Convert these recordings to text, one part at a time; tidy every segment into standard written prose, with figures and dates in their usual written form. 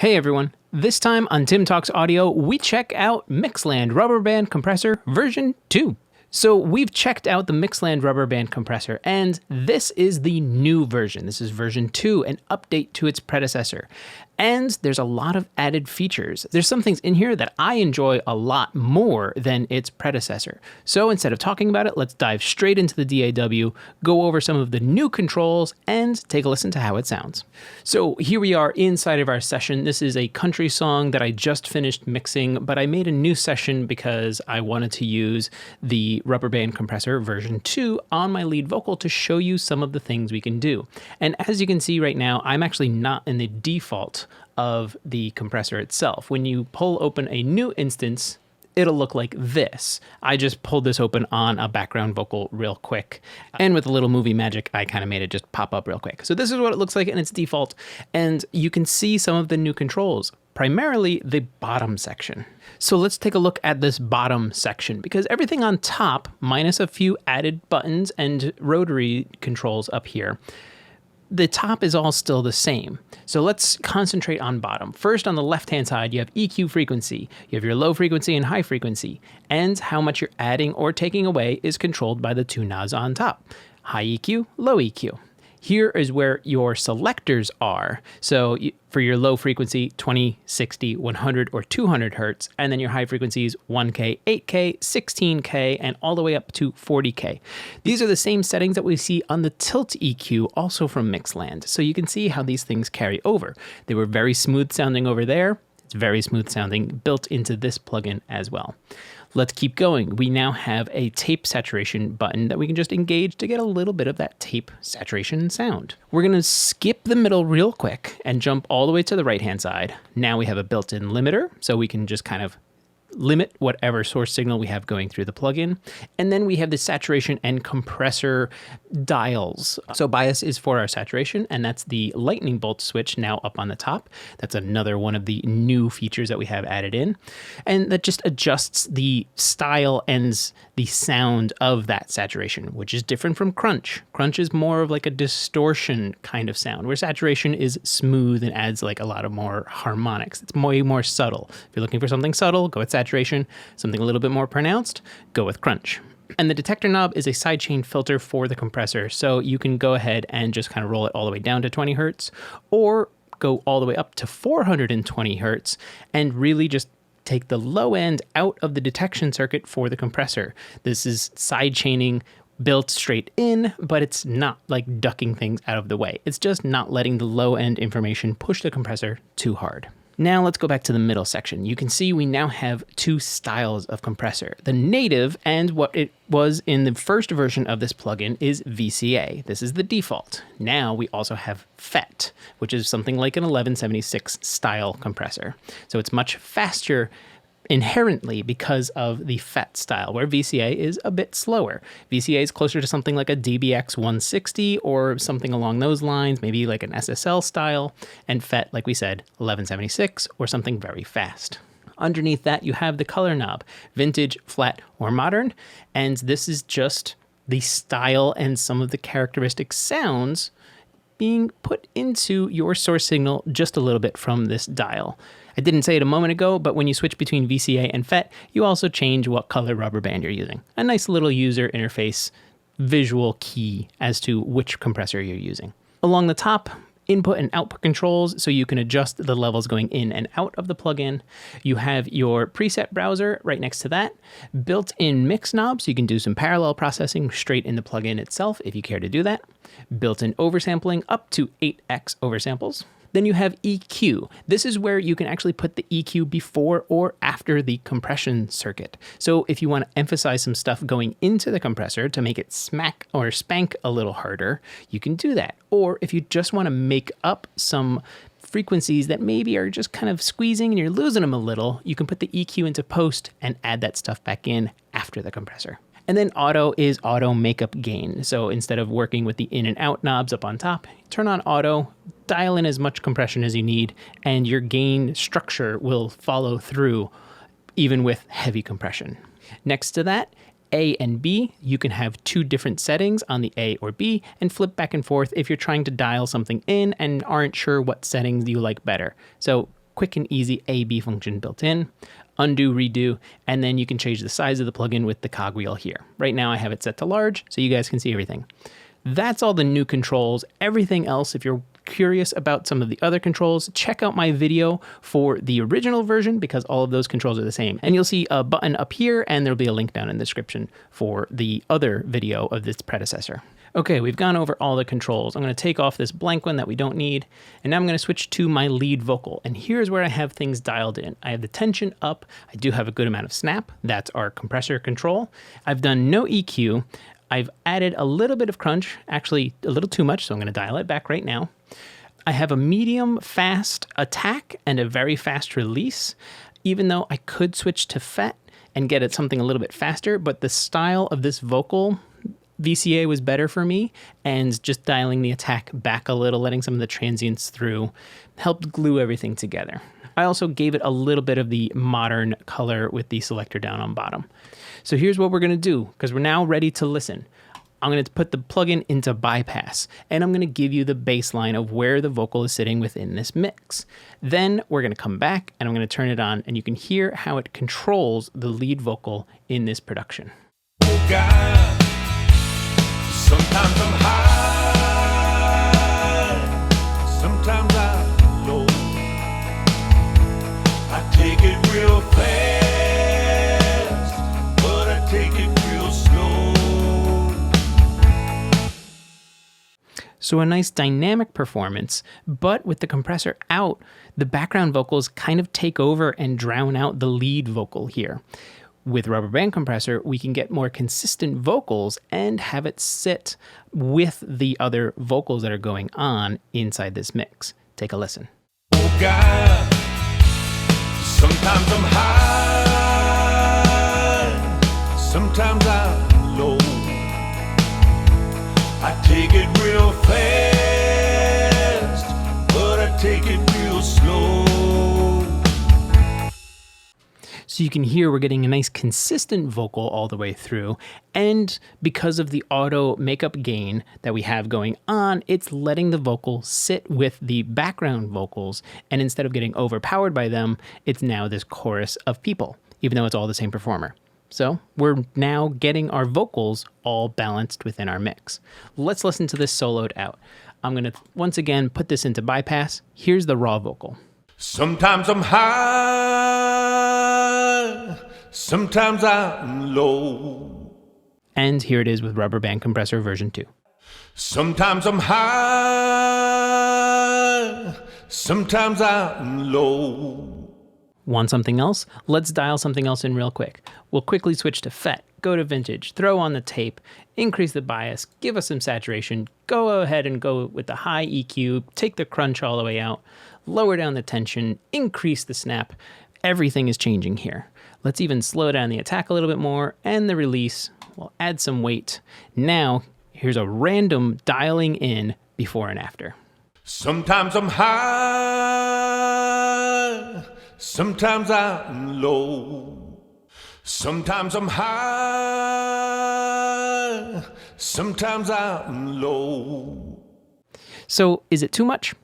Hey everyone, this time on Tim Talks Audio, we check out Mixland Rubber Band Compressor version 2. So we've checked out the Mixland Rubber Band Compressor, and this is the new version. This is version 2, an update to its predecessor. And there's a lot of added features. There's some things in here that I enjoy a lot more than its predecessor. So instead of talking about it, let's dive straight into the DAW, go over some of the new controls, and take a listen to how it sounds. So here we are inside of our session. This is a country song that I just finished mixing, but I made a new session because I wanted to use the Rubber Band Compressor version 2 on my lead vocal to show you some of the things we can do. And as you can see right now, I'm actually not in the default of the compressor itself. When you pull open a new instance, it'll look like this. I just pulled this open on a background vocal real quick. And with a little movie magic, I kind of made it just pop up real quick. So this is what it looks like in its default. And you can see some of the new controls, primarily the bottom section. So let's take a look at this bottom section, because everything on top, minus a few added buttons and rotary controls up here, the top is all still the same. So let's concentrate on bottom. First, on the left-hand side, you have EQ frequency. You have your low frequency and high frequency. And how much you're adding or taking away is controlled by the two knobs on top. High EQ, low EQ. Here is where your selectors are. So for your low frequency, 20, 60, 100, or 200 hertz, and then your high frequencies, 1K, 8K, 16K, and all the way up to 40K. These are the same settings that we see on the tilt EQ, also from Mixland. So you can see how these things carry over. They were very smooth sounding over there. It's very smooth sounding built into this plugin as well. Let's keep going. We now have a tape saturation button that we can just engage to get a little bit of that tape saturation sound. We're going to skip the middle real quick and jump all the way to the right-hand side. Now we have a built-in limiter, so we can just kind of limit whatever source signal we have going through the plugin. And then we have the saturation and compressor dials. So bias is for our saturation, and that's the lightning bolt switch now up on the top. That's another one of the new features that we have added in. And that just adjusts the style and the sound of that saturation, which is different from crunch. Crunch is more of like a distortion kind of sound, where saturation is smooth and adds like a lot of more harmonics. It's way more subtle. If you're looking for something subtle, go with saturation. Something a little bit more pronounced, go with crunch. And the detector knob is a sidechain filter for the compressor, so you can go ahead and just kind of roll it all the way down to 20 hertz, or go all the way up to 420 hertz, and really just take the low end out of the detection circuit for the compressor. This is sidechaining built straight in, but it's not like ducking things out of the way. It's just not letting the low end information push the compressor too hard. Now let's go back to the middle section. You can see we now have two styles of compressor. The native, and what it was in the first version of this plugin, is VCA. This is the default. Now we also have FET, which is something like an 1176 style compressor. So it's much faster inherently because of the FET style, where VCA is a bit slower. VCA is closer to something like a DBX 160 or something along those lines, maybe like an SSL style, and FET, like we said, 1176 or something very fast. Underneath that, you have the color knob, vintage, flat, or modern, and this is just the style and some of the characteristic sounds being put into your source signal just a little bit from this dial. I didn't say it a moment ago, but when you switch between VCA and FET, you also change what color rubber band you're using. A nice little user interface visual key as to which compressor you're using. Along the top, input and output controls, so you can adjust the levels going in and out of the plugin. You have your preset browser right next to that. Built-in mix knob, so you can do some parallel processing straight in the plugin itself if you care to do that. Built-in oversampling up to 8x oversamples. Then you have EQ. This is where you can actually put the EQ before or after the compression circuit. So if you want to emphasize some stuff going into the compressor to make it smack or spank a little harder, you can do that. Or if you just want to make up some frequencies that maybe are just kind of squeezing and you're losing them a little, you can put the EQ into post and add that stuff back in after the compressor. And then auto is auto makeup gain. So instead of working with the in and out knobs up on top, turn on auto, dial in as much compression as you need, and your gain structure will follow through even with heavy compression. Next to that, A and B, you can have two different settings on the A or B and flip back and forth if you're trying to dial something in and aren't sure what settings you like better. So quick and easy A/B function built in. Undo, redo, and then you can change the size of the plugin with the cogwheel here. Right now I have it set to large so you guys can see everything. That's all the new controls. Everything else, if you're curious about some of the other controls, check out my video for the original version because all of those controls are the same. And you'll see a button up here and there'll be a link down in the description for the other video of this predecessor. Okay, we've gone over all the controls. I'm going to take off this blank one that we don't need, and now I'm going to switch to my lead vocal. And here's where I have things dialed in. I have the tension up. I do have a good amount of snap. That's our compressor control. I've done no EQ. I've added a little bit of crunch, actually a little too much, so I'm going to dial it back right now. I have a medium fast attack and a very fast release, even though I could switch to FET and get it something a little bit faster, but the style of this vocal VCA was better for me, and just dialing the attack back a little, letting some of the transients through, helped glue everything together. I also gave it a little bit of the modern color with the selector down on bottom. So here's what we're going to do, because we're now ready to listen. I'm going to put the plugin into bypass, and I'm going to give you the baseline of where the vocal is sitting within this mix. Then we're going to come back, and I'm going to turn it on, and you can hear how it controls the lead vocal in this production. Oh God. Sometimes I'm high, sometimes I'm low. I take it real fast, but I take it real slow. So a nice dynamic performance, but with the compressor out, the background vocals kind of take over and drown out the lead vocal here. With Rubber Band Compressor, we can get more consistent vocals and have it sit with the other vocals that are going on inside this mix. Take a listen. Oh God, sometimes I'm high, sometimes I'm low. I take it real fast, but I take it real slow. So you can hear we're getting a nice consistent vocal all the way through, and because of the auto makeup gain that we have going on, it's letting the vocal sit with the background vocals, and instead of getting overpowered by them, it's now this chorus of people, even though it's all the same performer. So we're now getting our vocals all balanced within our mix. Let's listen to this soloed out. I'm going to once again put this into bypass. Here's the raw vocal. Sometimes I'm high, sometimes I'm low. And here it is with Rubber Band Compressor version 2. Sometimes I'm high, sometimes I'm low. Want something else? Let's dial something else in real quick. We'll quickly switch to FET, go to vintage, throw on the tape, increase the bias, give us some saturation, go ahead and go with the high EQ, take the crunch all the way out, lower down the tension, increase the snap. Everything is changing here. Let's even slow down the attack a little bit more, and the release. We'll add some weight. Now, here's a random dialing in before and after. Sometimes I'm high, sometimes I'm low. Sometimes I'm high, sometimes I'm low. So is it too much?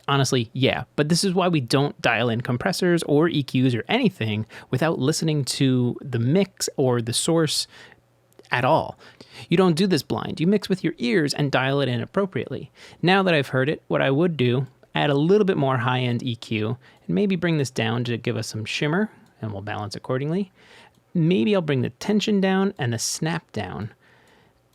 Honestly, yeah, but this is why we don't dial in compressors or EQs or anything without listening to the mix or the source at all. You don't do this blind. You mix with your ears and dial it in appropriately. Now that I've heard it, what I would do, add a little bit more high-end EQ and maybe bring this down to give us some shimmer, and we'll balance accordingly. Maybe I'll bring the tension down and the snap down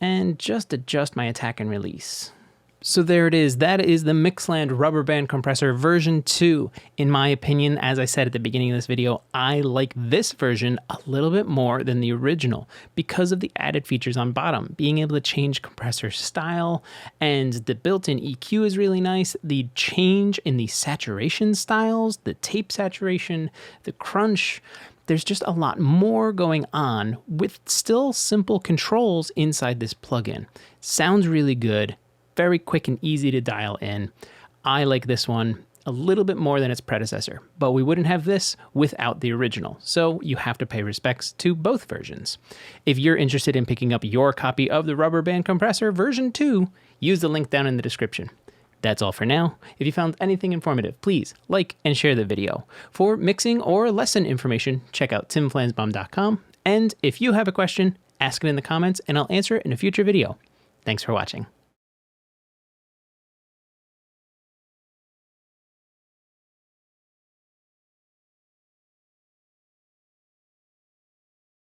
and just adjust my attack and release. So there it is. That is the Mixland Rubber Band Compressor version 2. In my opinion, as I said at the beginning of this video, I like this version a little bit more than the original because of the added features on bottom. Being able to change compressor style, and the built-in EQ is really nice. The change in the saturation styles, the tape saturation, the crunch, there's just a lot more going on with still simple controls inside this plugin. Sounds really good. Very quick and easy to dial in. I like this one a little bit more than its predecessor, but we wouldn't have this without the original, so you have to pay respects to both versions. If you're interested in picking up your copy of the Rubber Band Compressor version 2, use the link down in the description. That's all for now. If you found anything informative, please like and share the video. For mixing or lesson information, check out timflansbaum.com. And if you have a question, ask it in the comments and I'll answer it in a future video. Thanks for watching.